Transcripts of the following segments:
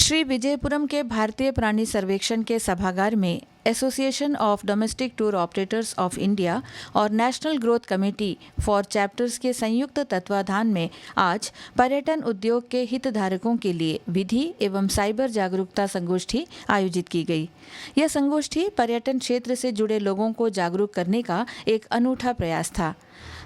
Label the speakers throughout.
Speaker 1: श्री विजयपुरम के भारतीय प्राणी सर्वेक्षण के सभागार में association of domestic tour operators of India और national growth committee for chapters के संयुक्त तत्वाधान में आज पर्यटन उद्योग के हितधारकों के लिए विधि एवं साइबर जागरूकता संगोष्ठी आयोजित की गई। यह संगोष्ठी पर्यटन क्षेत्र से जुड़े लोगों को जागरूक करने का एक अनूठा प्रयास था।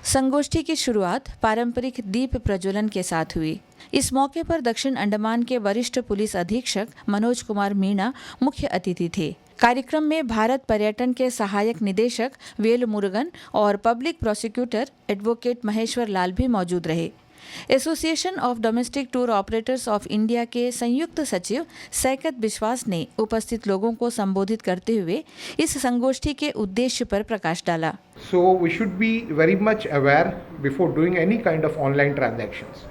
Speaker 1: संगोष्ठी की शुरुआत पारंपरिक दीप प्रज्वलन के साथ हुई। इस मौके पर दक्षिण अंडमान के वरिष्ठ पुलिस अधीक्षक मनोज कुमार मीणा मुख्य अतिथि थे। कार्यक्रम में भारत पर्यटन के सहायक निदेशक वेल मुरुगन और पब्लिक प्रोसिक्यूटर एडवोकेट महेश्वर लाल भी मौजूद रहे। Association of domestic tour operators of India के संयुक्त सचिव सैकत विश्वास ने उपस्थित लोगों को संबोधित करते हुए इस संगोष्ठी के उद्देश्य पर प्रकाश डाला।
Speaker 2: So we should be very much aware before doing any kind of online transactions.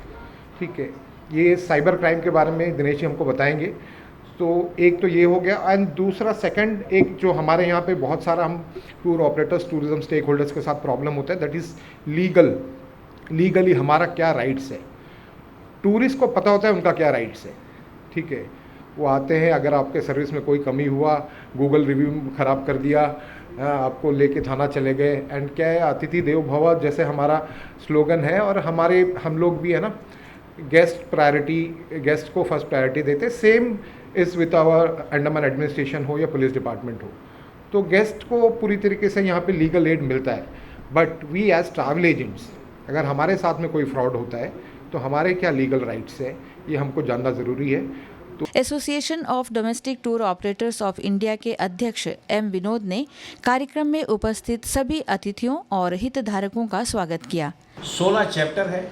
Speaker 2: ठीक है, ये साइबर क्राइम के बारे में दिनेश जी हमको बताएंगे। तो एक तो ये हो गया, एंड दूसरा सेकंड एक जो हमारे यहाँ पे बहुत सारा हम tour operators tourism stakeholders के साथ प्रॉब्लम होता है, दैट इज़ लीगली हमारा क्या राइट्स है। टूरिस्ट को पता होता है उनका क्या राइट्स है, ठीक है। वो आते हैं, अगर आपके सर्विस में कोई कमी हुआ, गूगल रिव्यू ख़राब कर दिया, आपको लेके थाना चले गए, एंड क्या है, अतिथि देवो भव जैसे हमारा स्लोगन है, और हम लोग भी है ना, गेस्ट को फर्स्ट प्रायोरिटी देते। Same is with our Andaman administration हो या पुलिस डिपार्टमेंट हो, तो गेस्ट को पूरी तरीके से यहाँ पे लीगल एड मिलता है। But we as travel agents, अगर हमारे साथ में कोई फ्रॉड होता है तो हमारे क्या लीगल राइट्स है, ये हमको जानना ज़रूरी है।
Speaker 1: Association of domestic tour operators of India के अध्यक्ष एम विनोद ने कार्यक्रम में उपस्थित सभी अतिथियों और हितधारकों का स्वागत किया।
Speaker 3: 16 चैप्टर है,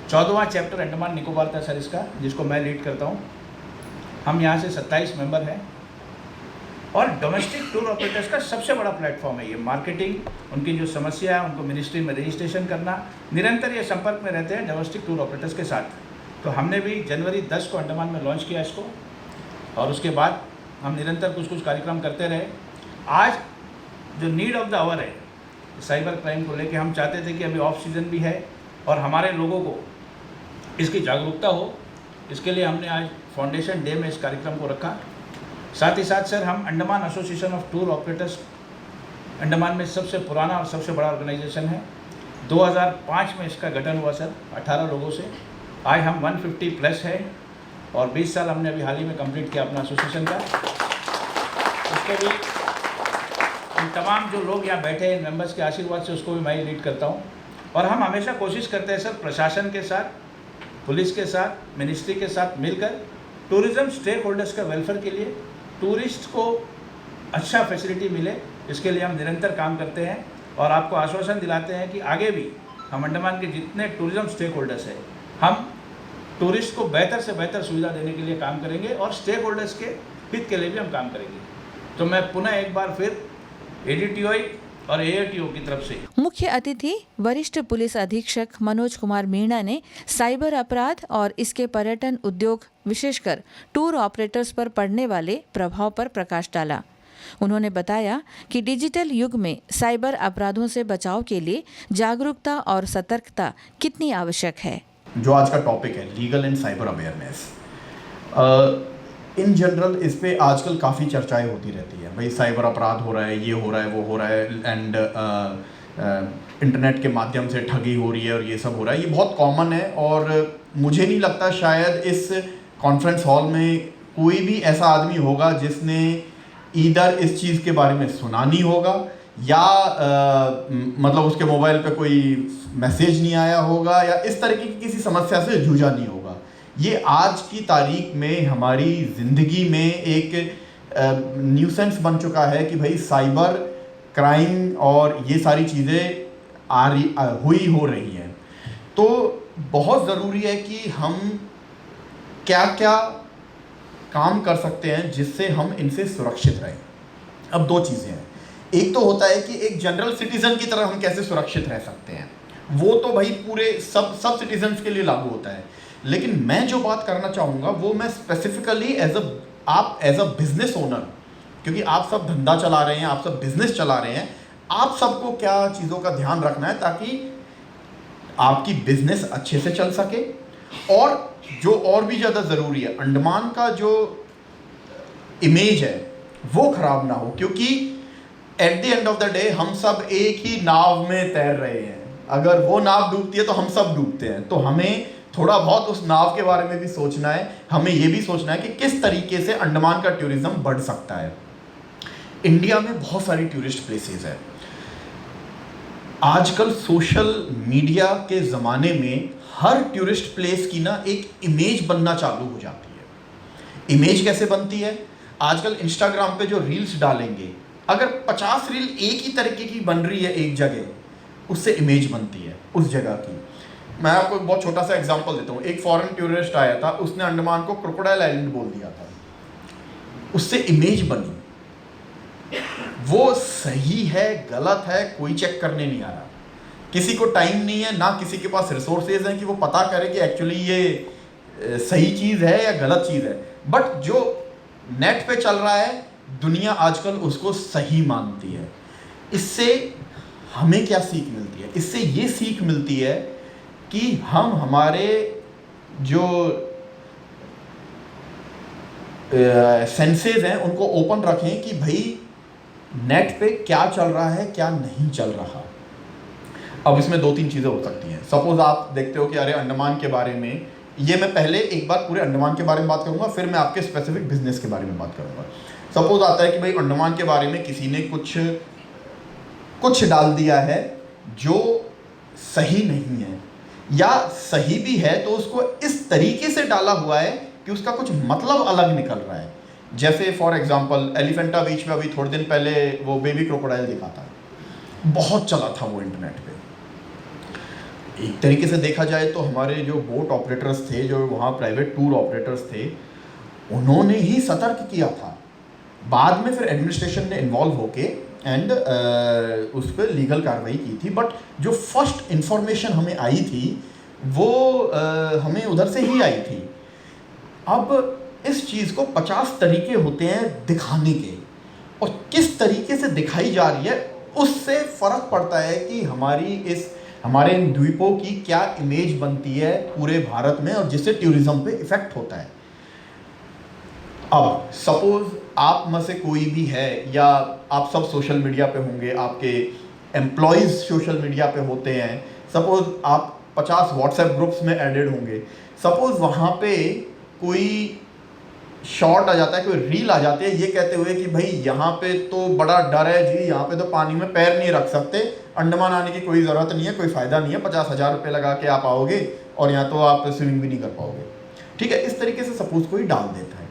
Speaker 3: 14वां चैप्टर अंडमान निकोबार था सर इसका, जिसको मैं लीड करता हूँ। हम यहाँ से 27 मेंबर हैं, और डोमेस्टिक टूर ऑपरेटर्स का सबसे बड़ा प्लेटफॉर्म है ये। मार्केटिंग, उनकी जो समस्या है, उनको मिनिस्ट्री में रजिस्ट्रेशन करना, निरंतर ये संपर्क में रहते हैं डोमेस्टिक टूर ऑपरेटर्स के साथ। तो हमने भी जनवरी 10 को अंडमान में लॉन्च किया इसको, और उसके बाद हम निरंतर कुछ कार्यक्रम करते रहे। आज जो नीड ऑफ द आवर है साइबर क्राइम को लेके, हम चाहते थे कि अभी ऑफ सीज़न भी है और हमारे लोगों को इसकी जागरूकता हो, इसके लिए हमने आज फाउंडेशन डे में इस कार्यक्रम को रखा। साथ ही साथ सर, हम Andaman association of tour operators Andaman में सबसे पुराना और सबसे बड़ा ऑर्गेनाइजेशन है। 2005 में इसका गठन हुआ सर, 18 लोगों से। आज हम 150 प्लस है, और 20 साल हमने अभी हाल ही में कंप्लीट किया अपना एसोसिएशन का। उसके भी हम तमाम जो लोग यहाँ बैठे हैं मेंबर्स के आशीर्वाद से, उसको भी मैं लीड करता हूँ। और हम हमेशा कोशिश करते हैं सर, प्रशासन के साथ, पुलिस के साथ, मिनिस्ट्री के साथ मिलकर टूरिज़्म स्टेक होल्डर्स का वेलफेयर के लिए, टूरिस्ट को अच्छा फैसिलिटी मिले, इसके लिए हम निरंतर काम करते हैं। और आपको आश्वासन दिलाते हैं कि आगे भी हम अंडमान के जितने टूरिज़्म स्टेक होल्डर्स हैं, हम टूरिस्ट को बेहतर से बेहतर सुविधा देने के लिए काम करेंगे, और स्टेक होल्डर्स के हित के लिए भी हम काम करेंगे। तो मैं पुनः एक बार फिर ADTOI और AATO की तरफ से।
Speaker 1: मुख्य अतिथि वरिष्ठ पुलिस अधीक्षक मनोज कुमार मीणा ने साइबर अपराध और इसके पर्यटन उद्योग, विशेषकर टूर ऑपरेटर्स पर पड़ने वाले प्रभाव पर प्रकाश डाला। उन्होंने बताया कि डिजिटल युग में साइबर अपराधों से बचाव के लिए जागरूकता और सतर्कता कितनी आवश्यक है।
Speaker 4: जो आज का टॉपिक है, legal and cyber awareness, in general इस पे आजकल काफ़ी चर्चाएं होती रहती है। भाई साइबर अपराध हो रहा है, ये हो रहा है, वो हो रहा है, एंड इंटरनेट के माध्यम से ठगी हो रही है और ये सब हो रहा है। ये बहुत कॉमन है, और मुझे नहीं लगता शायद इस कॉन्फ्रेंस हॉल में कोई भी ऐसा आदमी होगा जिसने ईदर इस चीज़ के बारे में सुना नहीं होगा, या मतलब उसके मोबाइल पे कोई मैसेज नहीं आया होगा, या इस तरीके की किसी समस्या से जूझा नहीं होगा। ये आज की तारीख में हमारी ज़िंदगी में एक न्यूसेंस बन चुका है कि भाई साइबर क्राइम और ये सारी चीज़ें हो रही हैं। तो बहुत ज़रूरी है कि हम क्या क्या काम कर सकते हैं जिससे हम इनसे सुरक्षित रहें। अब 2 चीज़ें हैं। एक तो होता है कि एक जनरल सिटीज़न की तरह हम कैसे सुरक्षित रह सकते हैं, वो तो भाई पूरे सब सिटीजन्स के लिए लागू होता है। लेकिन मैं जो बात करना चाहूँगा वो मैं स्पेसिफिकली आप एज अ बिजनेस ओनर, क्योंकि आप सब धंधा चला रहे हैं, आप सब बिजनेस चला रहे हैं, आप सबको क्या चीज़ों का ध्यान रखना है ताकि आपकी बिजनेस अच्छे से चल सके, और जो और भी ज़्यादा ज़रूरी है, अंडमान का जो इमेज है वो ख़राब ना हो, क्योंकि at the end of the day हम सब एक ही नाव में तैर रहे हैं। अगर वो नाव डूबती है तो हम सब डूबते हैं। तो हमें थोड़ा बहुत उस नाव के बारे में भी सोचना है। हमें ये भी सोचना है कि किस तरीके से अंडमान का टूरिज्म बढ़ सकता है। इंडिया में बहुत सारी टूरिस्ट प्लेसेस है। आजकल सोशल मीडिया के ज़माने में हर टूरिस्ट प्लेस की ना एक इमेज बनना चालू हो जाती है। इमेज कैसे बनती है? आजकल इंस्टाग्राम पे जो रील्स डालेंगे, अगर 50 रील एक ही तरीके की बन रही है एक जगह, उससे इमेज बनती है उस जगह की। मैं आपको एक बहुत छोटा सा एग्जांपल देता हूँ। एक फॉरेन टूरिस्ट आया था, उसने अंडमान को क्रोकोडाइल आइलैंड बोल दिया था, उससे इमेज बनी। वो सही है गलत है कोई चेक करने नहीं आ रहा। किसी को टाइम नहीं है, ना किसी के पास रिसोर्सेज हैं कि वो पता करे कि एक्चुअली ये सही चीज़ है या गलत चीज़ है। बट जो नेट पे चल रहा है, दुनिया आजकल उसको सही मानती है। इससे हमें क्या सीख मिलती है? इससे ये सीख मिलती है कि हम हमारे जो सेंसेस हैं उनको ओपन रखें कि भाई नेट पे क्या चल रहा है क्या नहीं चल रहा। अब इसमें 2-3 चीज़ें हो सकती हैं। सपोज आप देखते हो कि अरे अंडमान के बारे में, ये मैं पहले एक बार पूरे अंडमान के बारे में बात करूंगा, फिर मैं आपके स्पेसिफिक बिजनेस के बारे में बात करूंगा। सपोज आता है कि भाई अंडमान के बारे में किसी ने कुछ डाल दिया है जो सही नहीं है, या सही भी है तो उसको इस तरीके से डाला हुआ है कि उसका कुछ मतलब अलग निकल रहा है। जैसे फॉर एग्जांपल एलिफेंटा बीच में अभी थोड़े दिन पहले वो बेबी क्रोकोडाइल दिखा था, बहुत चला था वो इंटरनेट पे। एक तरीके से देखा जाए तो हमारे जो बोट ऑपरेटर्स थे, जो वहाँ प्राइवेट टूर ऑपरेटर्स थे, उन्होंने ही सतर्क किया था। बाद में फिर एडमिनिस्ट्रेशन ने इन्वॉल्व होके एंड उस पर लीगल कार्रवाई की थी। बट जो फर्स्ट इंफॉर्मेशन हमें आई थी वो हमें उधर से ही आई थी। अब इस चीज़ को 50 तरीके होते हैं दिखाने के, और किस तरीके से दिखाई जा रही है उससे फ़र्क पड़ता है कि हमारे इन द्वीपों की क्या इमेज बनती है पूरे भारत में, और जिससे टूरिज्म पे इफ़ेक्ट होता है। अब सपोज आप में से कोई भी है, या आप सब सोशल मीडिया पे होंगे, आपके एम्प्लॉयज़ सोशल मीडिया पे होते हैं, सपोज आप 50 व्हाट्सएप ग्रुप्स में एडेड होंगे। सपोज वहाँ पे कोई शॉट आ जाता है, कोई रील आ जाती है ये कहते हुए कि भाई यहाँ पे तो बड़ा डर है जी, यहाँ पे तो पानी में पैर नहीं रख सकते, अंडमान आने की कोई ज़रूरत नहीं है, कोई फ़ायदा नहीं है, 50,000 रुपये लगा के आप आओगे और यहाँ तो आप स्विमिंग भी नहीं कर पाओगे। ठीक है, इस तरीके से सपोज कोई डाल देता है।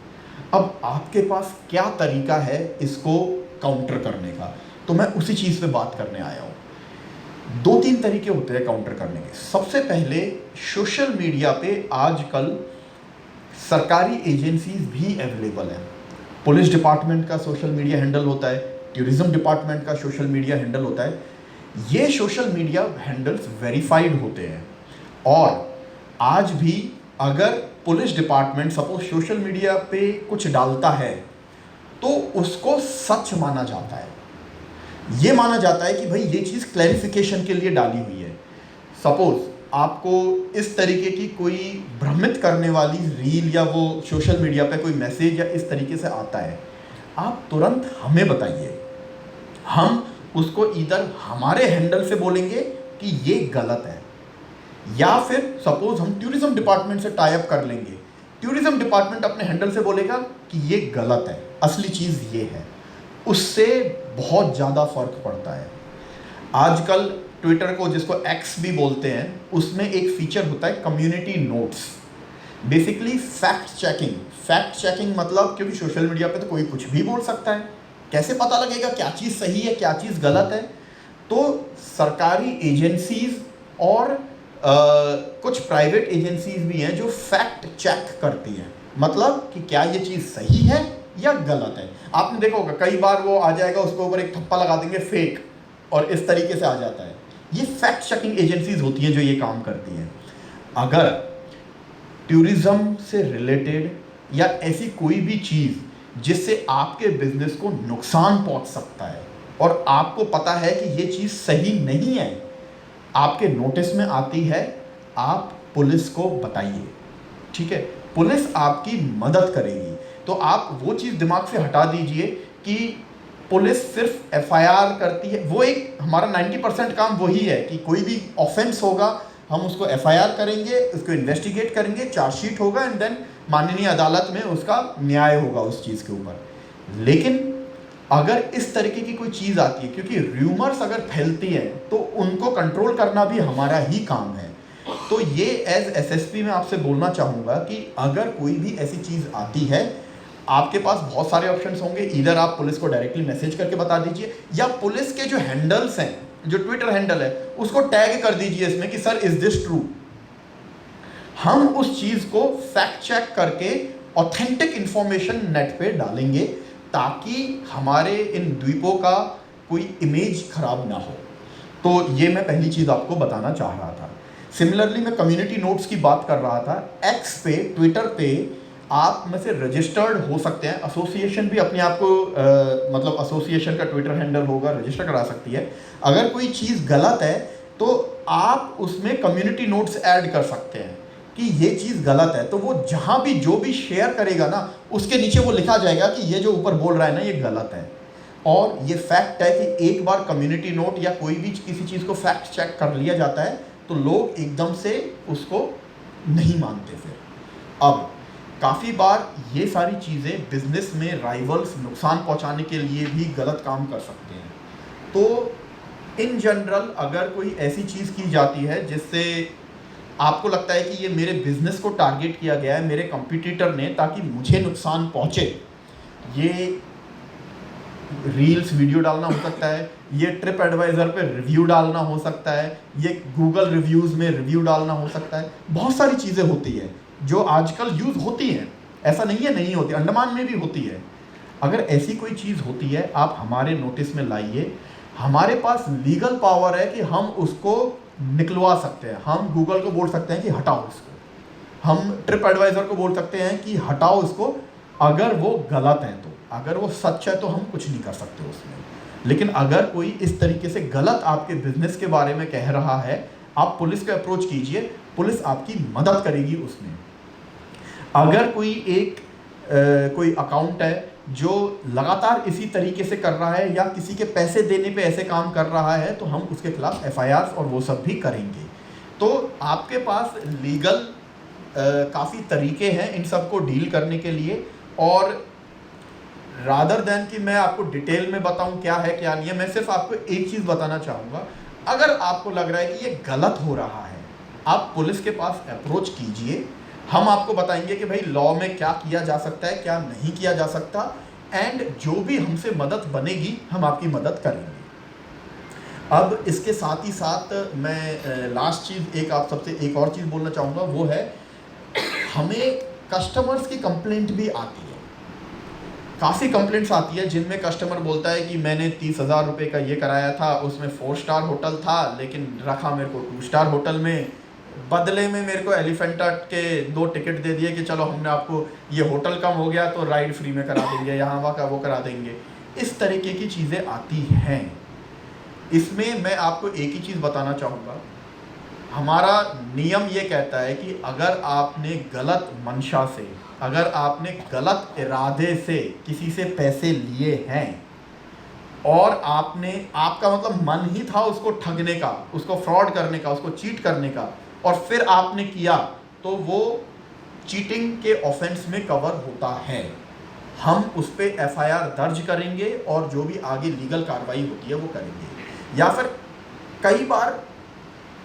Speaker 4: अब आपके पास क्या तरीका है इसको काउंटर करने का, तो मैं उसी चीज़ पे बात करने आया हूँ। 2-3 तरीके होते हैं काउंटर करने के। सबसे पहले, सोशल मीडिया पे आजकल सरकारी एजेंसीज भी अवेलेबल हैं। पुलिस डिपार्टमेंट का सोशल मीडिया हैंडल होता है, टूरिज्म डिपार्टमेंट का सोशल मीडिया हैंडल होता है। ये सोशल मीडिया हैंडल्स वेरीफाइड होते हैं, और आज भी अगर police department suppose social media पे कुछ डालता है तो उसको सच माना जाता है। ये माना जाता है कि भाई ये चीज़ क्लैरिफिकेशन के लिए डाली हुई है। सपोज आपको इस तरीके की कोई भ्रमित करने वाली रील या वो सोशल मीडिया पे कोई मैसेज या इस तरीके से आता है, आप तुरंत हमें बताइए। हम उसको इधर हमारे हैंडल से बोलेंगे कि ये गलत है, या फिर सपोज हम टूरिज्म डिपार्टमेंट से टाई अप कर लेंगे, टूरिज्म डिपार्टमेंट अपने हैंडल से बोलेगा कि ये गलत है, असली चीज़ ये है। उससे बहुत ज़्यादा फर्क पड़ता है। आजकल ट्विटर को, जिसको एक्स भी बोलते हैं, उसमें एक फीचर होता है community notes. Basically fact checking मतलब, क्योंकि सोशल मीडिया पे तो कोई कुछ भी बोल सकता है, कैसे पता लगेगा क्या चीज़ सही है क्या चीज़ गलत है? तो सरकारी एजेंसीज और कुछ प्राइवेट एजेंसीज भी हैं जो फैक्ट चेक करती हैं, मतलब कि क्या ये चीज़ सही है या गलत है। आपने देखा होगा कई बार वो आ जाएगा, उसके ऊपर एक थप्पा लगा देंगे फेक, और इस तरीके से आ जाता है। ये फैक्ट चेकिंग एजेंसीज होती हैं जो ये काम करती हैं। अगर टूरिज्म से रिलेटेड या ऐसी कोई भी चीज़ जिससे आपके बिजनेस को नुकसान पहुंच सकता है, और आपको पता है कि ये चीज़ सही नहीं है, आपके नोटिस में आती है, आप पुलिस को बताइए, ठीक है, पुलिस आपकी मदद करेगी। तो आप वो चीज़ दिमाग से हटा दीजिए कि पुलिस सिर्फ एफआईआर करती है। वो एक हमारा 90% काम वही है कि कोई भी ऑफेंस होगा हम उसको एफआईआर करेंगे, उसको इन्वेस्टिगेट करेंगे, चार्जशीट होगा एंड देन माननीय अदालत में उसका न्याय होगा उस चीज़ के ऊपर। लेकिन अगर इस तरीके की कोई चीज़ आती है, क्योंकि र्यूमर्स अगर फैलती हैं तो उनको कंट्रोल करना भी हमारा ही काम है। तो ये एज एसएसपी मैं आपसे बोलना चाहूँगा कि अगर कोई भी ऐसी चीज़ आती है, आपके पास बहुत सारे ऑप्शंस होंगे। इधर आप पुलिस को डायरेक्टली मैसेज करके बता दीजिए, या पुलिस के जो हैंडल्स हैं, जो ट्विटर हैंडल है, उसको टैग कर दीजिए इसमें कि सर इज दिस ट्रू। हम उस चीज़ को फैक्ट चेक करके ऑथेंटिक इंफॉर्मेशन नेट पे डालेंगे ताकि हमारे इन द्वीपों का कोई इमेज खराब ना हो। तो ये मैं पहली चीज़ आपको बताना चाह रहा था। सिमिलरली मैं कम्युनिटी नोट्स की बात कर रहा था। एक्स पे, ट्विटर पे आप में से रजिस्टर्ड हो सकते हैं, एसोसिएशन भी अपने आप को मतलब एसोसिएशन का ट्विटर हैंडल होगा, रजिस्टर करा सकती है। अगर कोई चीज़ गलत है तो आप उसमें कम्युनिटी नोट्स ऐड कर सकते हैं कि ये चीज़ गलत है। तो वो जहाँ भी जो भी शेयर करेगा ना, उसके नीचे वो लिखा जाएगा कि ये जो ऊपर बोल रहा है ना, ये गलत है। और ये फैक्ट है कि एक बार कम्युनिटी नोट या कोई भी किसी चीज़ को फैक्ट चेक कर लिया जाता है तो लोग एकदम से उसको नहीं मानते। फिर अब काफ़ी बार ये सारी चीज़ें बिजनेस में राइवल्स नुकसान पहुंचाने के लिए भी गलत काम कर सकते हैं। तो इन जनरल अगर कोई ऐसी चीज़ की जाती है जिससे आपको लगता है कि ये मेरे बिजनेस को टारगेट किया गया है, मेरे कंपटीटर ने, ताकि मुझे नुकसान पहुंचे, ये रील्स वीडियो डालना हो सकता है, ये ट्रिप एडवाइज़र पे रिव्यू डालना हो सकता है, ये गूगल रिव्यूज़ में रिव्यू डालना हो सकता है। बहुत सारी चीज़ें होती है जो आजकल यूज़ होती हैं, ऐसा नहीं है नहीं होती, अंडमान में भी होती है। अगर ऐसी कोई चीज़ होती है आप हमारे नोटिस में लाइए। हमारे पास लीगल पावर है कि हम उसको निकलवा सकते हैं। हम गूगल को बोल सकते हैं कि हटाओ इसको, हम ट्रिप एडवाइज़र को बोल सकते हैं कि हटाओ इसको। अगर वो गलत है तो, अगर वो सच है तो हम कुछ नहीं कर सकते उसमें। लेकिन अगर कोई इस तरीके से गलत आपके बिजनेस के बारे में कह रहा है, आप पुलिस को अप्रोच कीजिए, पुलिस आपकी मदद करेगी उसमें। अगर कोई कोई अकाउंट है जो लगातार इसी तरीके से कर रहा है या किसी के पैसे देने पे ऐसे काम कर रहा है, तो हम उसके खिलाफ एफआईआर और वो सब भी करेंगे। तो आपके पास लीगल काफ़ी तरीके हैं इन सब को डील करने के लिए। और रादर देन कि मैं आपको डिटेल में बताऊं क्या है क्या नहीं है, मैं सिर्फ आपको एक चीज़ बताना चाहूँगा। अगर आपको लग रहा है कि ये गलत हो रहा है, आप पुलिस के पास अप्रोच कीजिए। हम आपको बताएंगे कि भाई लॉ में क्या किया जा सकता है, क्या नहीं किया जा सकता, एंड जो भी हमसे मदद बनेगी हम आपकी मदद करेंगे। अब इसके साथ ही साथ मैं लास्ट चीज़ एक और चीज़ बोलना चाहूँगा, वो है हमें कस्टमर्स की कंप्लेंट भी आती है। काफ़ी कंप्लेंट्स आती है जिनमें कस्टमर बोलता है कि मैंने 30,000 रुपये का ये कराया था, उसमें 4 स्टार होटल था लेकिन रखा मेरे को 2 स्टार होटल में, बदले में मेरे को एलिफेंटा के 2 टिकट दे दिए कि चलो हमने आपको ये होटल कम हो गया तो राइड फ्री में करा देंगे, यहाँ वहाँ का वो करा देंगे। इस तरीके की चीज़ें आती हैं। इसमें मैं आपको एक ही चीज़ बताना चाहूँगा, हमारा नियम ये कहता है कि अगर आपने गलत मंशा से, अगर आपने गलत इरादे से किसी से पैसे लिए हैं और आपका मतलब मन ही था उसको ठगने का, उसको फ्रॉड करने का, उसको चीट करने का, और फिर आपने किया, तो वो चीटिंग के ऑफेंस में कवर होता है। हम उस पर एफआईआर दर्ज करेंगे और जो भी आगे लीगल कार्रवाई होती है वो करेंगे। या फिर कई बार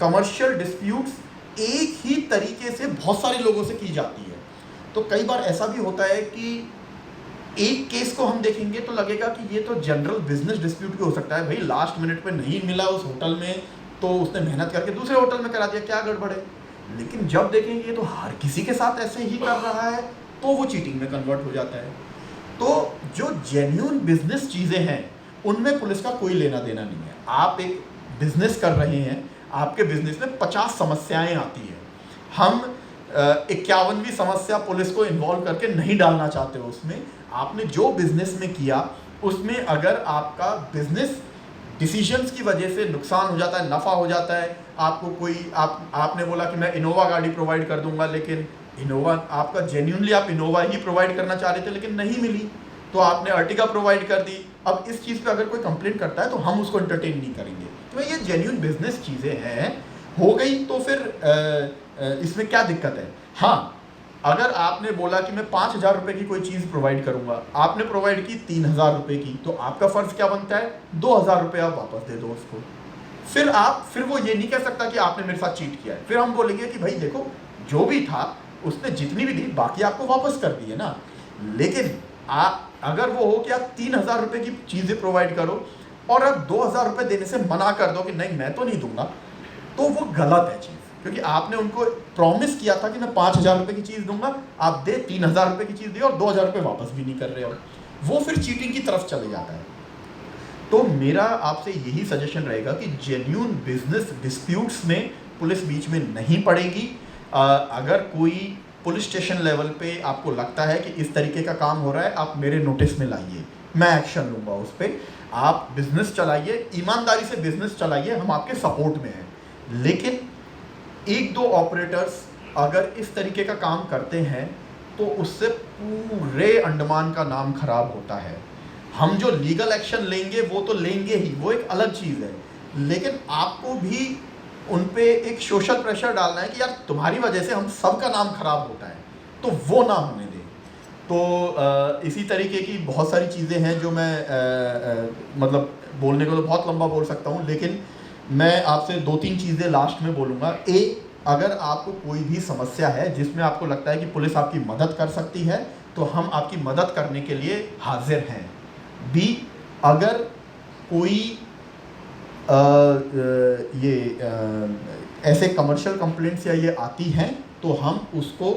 Speaker 4: कमर्शियल डिस्प्यूट्स एक ही तरीके से बहुत सारे लोगों से की जाती है, तो कई बार ऐसा भी होता है कि एक केस को हम देखेंगे तो लगेगा कि ये तो जनरल बिजनेस डिस्प्यूट भी हो सकता है। भाई लास्ट मिनट पे नहीं मिला उस होटल में तो उसने मेहनत करके दूसरे होटल में करा दिया, क्या गड़बड़ है। लेकिन जब देखेंगे ये तो हर किसी के साथ ऐसे ही कर रहा है, तो वो चीटिंग में कन्वर्ट हो जाता है। तो जो जेन्युइन बिजनेस चीज़ें हैं उनमें पुलिस का कोई लेना देना नहीं है। आप एक बिजनेस कर रहे हैं, आपके बिजनेस में 50 समस्याएं आती हैं, हम 51वीं समस्या पुलिस को इन्वॉल्व करके नहीं डालना चाहते हो उसमें। आपने जो बिजनेस में किया उसमें अगर आपका बिजनेस डिसीजंस की वजह से नुकसान हो जाता है, नफ़ा हो जाता है, आपको कोई आपने बोला कि मैं इनोवा गाड़ी प्रोवाइड कर दूंगा, लेकिन इनोवा आपका जेन्युइनली आप इनोवा ही प्रोवाइड करना चाह रहे थे लेकिन नहीं मिली, तो आपने अर्टिगा प्रोवाइड कर दी। अब इस चीज़ पे अगर कोई कंप्लेंट करता है तो हम उसको एंटरटेन नहीं करेंगे। तो ये जेन्युइन बिजनेस चीज़ें हैं, हो गई तो फिर इसमें क्या दिक्कत है। हाँ, अगर आपने बोला कि मैं 5,000 रुपये की कोई चीज़ प्रोवाइड करूंगा, आपने प्रोवाइड की 3,000 रुपये की, तो आपका फ़र्ज़ क्या बनता है, 2,000 रुपये आप वापस दे दो उसको। फिर वो ये नहीं कह सकता कि आपने मेरे साथ चीट किया है। फिर हम बोलेंगे कि भाई देखो, जो भी था उसने जितनी भी दी बाकी आपको वापस कर दी है ना। लेकिन अगर वो हो कि आप 3,000 रुपये की चीज़ें प्रोवाइड करो और आप 2,000 रुपये देने से मना कर दो कि नहीं मैं तो नहीं दूंगा, तो वो गलत है चीज़। क्योंकि आपने उनको प्रॉमिस किया था कि मैं 5,000 रुपये की चीज़ दूंगा, आप 3,000 रुपये की चीज़ दी और 2,000 रुपये वापस भी नहीं कर रहे हो, वो फिर चीटिंग की तरफ चले जाता है। तो मेरा आपसे यही सजेशन रहेगा कि जेन्युइन बिजनेस डिस्प्यूट्स में पुलिस बीच में नहीं पड़ेगी। अगर कोई पुलिस स्टेशन लेवल पे आपको लगता है कि इस तरीके का काम हो रहा है, आप मेरे नोटिस में लाइए, मैं एक्शन लूँगा उस पर। आप बिजनेस चलाइए, ईमानदारी से बिजनेस चलाइए, हम आपके सपोर्ट में हैं। लेकिन 1-2 ऑपरेटर्स अगर इस तरीके का काम करते हैं तो उससे पूरे अंडमान का नाम खराब होता है। हम जो लीगल एक्शन लेंगे वो तो लेंगे ही, वो एक अलग चीज़ है, लेकिन आपको भी उन पे एक सोशल प्रेशर डालना है कि यार तुम्हारी वजह से हम सबका नाम खराब होता है, तो वो ना होने दें। तो इसी तरीके की बहुत सारी चीज़ें हैं जो मैं मतलब बोलने को तो बहुत लंबा बोल सकता हूँ, लेकिन मैं आपसे 2-3 चीज़ें लास्ट में बोलूँगा। अगर आपको कोई भी समस्या है जिसमें आपको लगता है कि पुलिस आपकी मदद कर सकती है, तो हम आपकी मदद करने के लिए हाजिर हैं। बी, अगर कोई ऐसे कमर्शियल कंप्लेंट्स या ये आती हैं तो हम उसको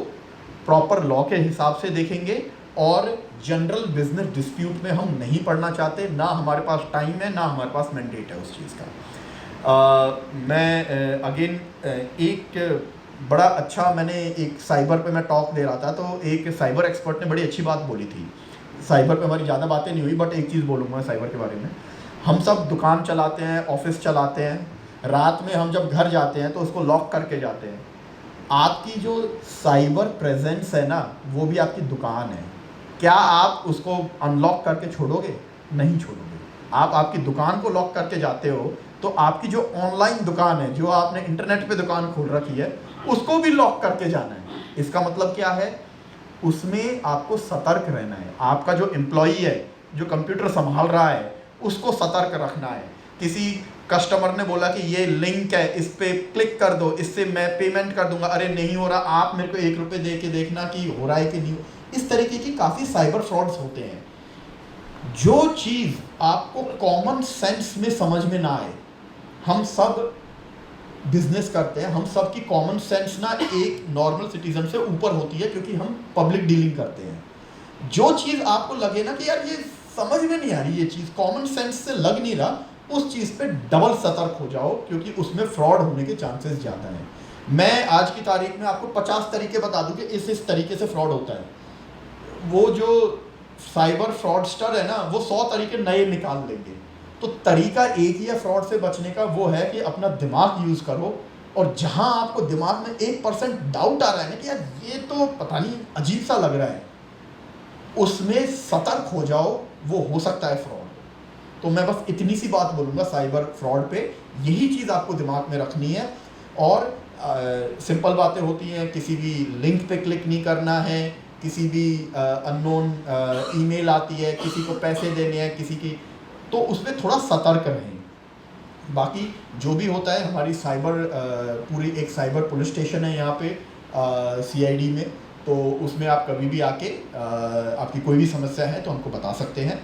Speaker 4: प्रॉपर लॉ के हिसाब से देखेंगे, और जनरल बिजनेस डिस्प्यूट में हम नहीं पढ़ना चाहते, ना हमारे पास टाइम है ना हमारे पास मैंडेट है उस चीज़ का। मैं अगेन एक बड़ा अच्छा, मैंने एक साइबर पे मैं टॉक दे रहा था, तो एक साइबर एक्सपर्ट ने बड़ी अच्छी बात बोली थी। साइबर पे हमारी ज़्यादा बातें नहीं हुई, बट एक चीज़ बोलूँगा साइबर के बारे में। हम सब दुकान चलाते हैं, ऑफिस चलाते हैं, रात में हम जब घर जाते हैं तो उसको लॉक करके जाते हैं। आपकी जो साइबर प्रेजेंस है ना, वो भी आपकी दुकान है। क्या आप उसको अनलॉक करके छोड़ोगे? नहीं छोड़ोगे। आप आपकी दुकान को लॉक करके जाते हो तो आपकी जो ऑनलाइन दुकान है, जो आपने इंटरनेट पे दुकान खोल रखी है, उसको भी लॉक करके जाना है। इसका मतलब क्या है? उसमें आपको सतर्क रहना है। आपका जो एम्प्लॉई है, जो कंप्यूटर संभाल रहा है, उसको सतर्क रखना है। किसी कस्टमर ने बोला कि ये लिंक है, इस पे क्लिक कर दो, इससे मैं पेमेंट कर दूंगा, अरे नहीं हो रहा, आप मेरे को 1 रुपये दे के देखना कि हो रहा है कि नहीं। इस तरीके की काफ़ी साइबर फ्रॉड्स होते हैं। जो चीज़ आपको कॉमन सेंस में समझ में ना आए, हम सब बिजनेस करते हैं, हम सब की कॉमन सेंस ना एक नॉर्मल सिटीजन से ऊपर होती है, क्योंकि हम पब्लिक डीलिंग करते हैं। जो चीज़ आपको लगे ना कि यार ये समझ में नहीं आ रही, ये चीज़ कॉमन सेंस से लग नहीं रहा, उस चीज़ पे डबल सतर्क हो जाओ, क्योंकि उसमें फ्रॉड होने के चांसेस ज़्यादा हैं। मैं आज की तारीख में आपको 50 तरीके बता दूं कि इस तरीके से फ्रॉड होता है। वो जो साइबर फ्रॉडस्टर है ना, वो 100 तरीके नए निकाल लेंगे। तो तरीका एक ही है फ्रॉड से बचने का, वो है कि अपना दिमाग यूज़ करो, और जहां आपको दिमाग में 1% डाउट आ रहा है ना कि यार ये तो पता नहीं अजीब सा लग रहा है, उसमें सतर्क हो जाओ, वो हो सकता है फ्रॉड। तो मैं बस इतनी सी बात बोलूँगा साइबर फ्रॉड पे, यही चीज़ आपको दिमाग में रखनी है। और सिंपल बातें होती हैं, किसी भी लिंक पे क्लिक नहीं करना है, किसी भी अननोन ईमेल आती है, किसी को पैसे देने हैं, किसी की, तो उसमें थोड़ा सतर्क रहें। बाकी जो भी होता है, हमारी साइबर पूरी एक साइबर पुलिस स्टेशन है यहाँ पे CID में, तो उसमें आप कभी भी आके आपकी कोई भी समस्या है तो हमको बता सकते हैं।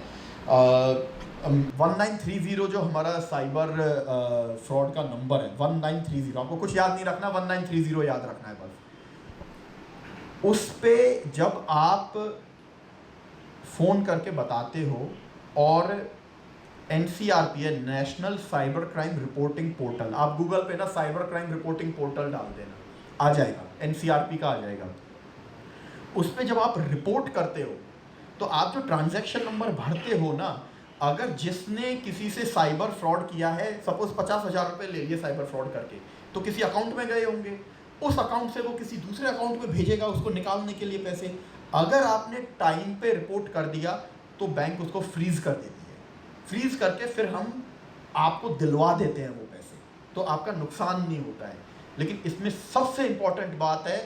Speaker 4: 1930 जो हमारा साइबर फ्रॉड का नंबर है, 1930, आपको कुछ याद नहीं रखना, 1930 याद रखना है बस। उस पे जब आप फ़ोन करके बताते हो, और NCRP है, national cyber crime reporting portal, आप गूगल पे ना साइबर क्राइम रिपोर्टिंग पोर्टल डाल देना, आ जाएगा, NCRP का आ जाएगा। उस पर जब आप रिपोर्ट करते हो तो आप जो ट्रांजैक्शन नंबर भरते हो ना, अगर जिसने किसी से साइबर फ्रॉड किया है, सपोज 50,000 रुपये ले लिए साइबर फ्रॉड करके, तो किसी अकाउंट में गए होंगे, उस अकाउंट से वो किसी दूसरे अकाउंट में भेजेगा उसको निकालने के लिए पैसे। अगर आपने टाइम पे रिपोर्ट कर दिया तो बैंक उसको फ्रीज कर देती है, फ्रीज करके फिर हम आपको दिलवा देते हैं वो पैसे, तो आपका नुकसान नहीं होता है। लेकिन इसमें सबसे इम्पॉर्टेंट बात है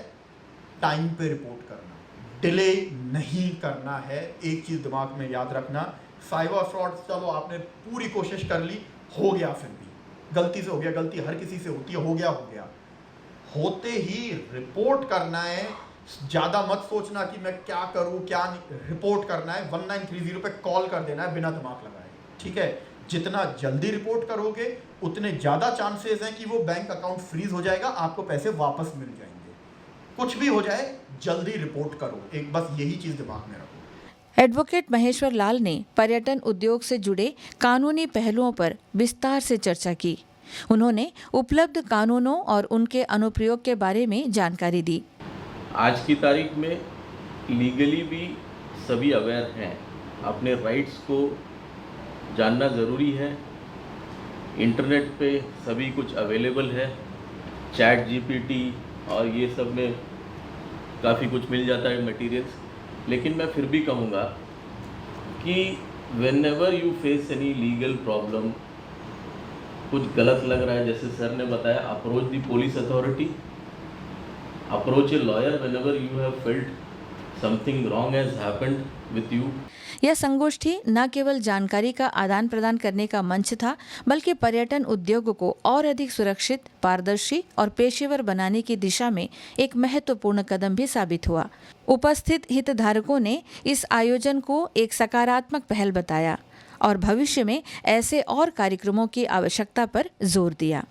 Speaker 4: टाइम पे रिपोर्ट करना, डिले नहीं करना है। एक चीज़ दिमाग में याद रखना, साइबर फ्रॉड चलो आपने पूरी कोशिश कर ली, हो गया, फिर भी गलती से हो गया, गलती हर किसी से होती है, हो गया, होते ही रिपोर्ट करना है। ज़्यादा मत सोचना कि मैं क्या करूं क्या नहीं, रिपोर्ट करना है। 1930 पे कॉल कर देना है बिना दिमाग लगाए, ठीक है। जितना जल्दी रिपोर्ट करोगे उतने ज़्यादा चांसेस हैं कि वो बैंक अकाउंट फ्रीज हो जाएगा, आपको पैसे वापस मिल जाएंगे। कुछ भी हो जाए जल्दी रिपोर्ट करो, एक बस यही चीज़ दिमाग में रखो।
Speaker 1: एडवोकेट महेश्वर लाल ने पर्यटन उद्योग से जुड़े कानूनी पहलुओं पर विस्तार से चर्चा की। उन्होंने उपलब्ध कानूनों और उनके अनुप्रयोग के बारे में जानकारी दी।
Speaker 5: आज की तारीख में लीगली भी सभी अवेयर हैं, अपने राइट्स को जानना ज़रूरी है। इंटरनेट पे सभी कुछ अवेलेबल है, चैट जीपीटी और ये सब में काफ़ी कुछ मिल जाता है मटेरियल्स। लेकिन मैं फिर भी कहूँगा कि when ever you face any legal problem, कुछ गलत लग रहा है, जैसे सर ने बताया, approach the police authority, approach a lawyer whenever you have felt something wrong has happened with you.
Speaker 1: यह संगोष्ठी न केवल जानकारी का आदान प्रदान करने का मंच था, बल्कि पर्यटन उद्योग को और अधिक सुरक्षित, पारदर्शी और पेशेवर बनाने की दिशा में एक महत्वपूर्ण कदम भी साबित हुआ। उपस्थित हितधारकों ने इस आयोजन को एक सकारात्मक पहल बताया और भविष्य में ऐसे और कार्यक्रमों की आवश्यकता पर जोर दिया।